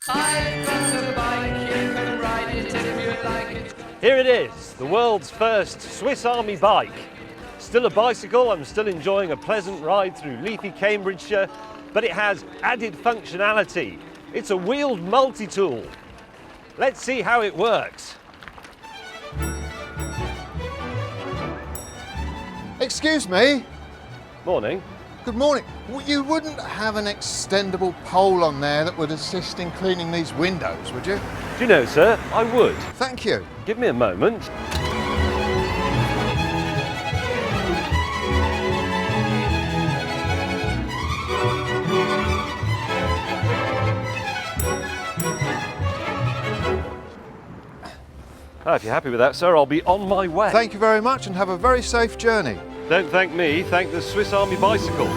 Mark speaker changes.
Speaker 1: I've got a bike, you can ride it if you like it.
Speaker 2: Here it is, the world's first Swiss Army bike. Still a bicycle, I'm still enjoying a pleasant ride through leafy Cambridgeshire, but it has added functionality. It's a wheeled multi-tool. Let's see how it works.
Speaker 3: Excuse me.
Speaker 2: Morning.
Speaker 3: Good morning. You wouldn't have an extendable pole on there that would assist in cleaning these windows, would you?
Speaker 2: Do you know, sir, I would.
Speaker 3: Thank you.
Speaker 2: Give me a moment. If you're happy with that, sir, I'll be on my way.
Speaker 3: Thank you very much and have a very safe journey.
Speaker 2: Don't thank me, thank the Swiss Army bicycle.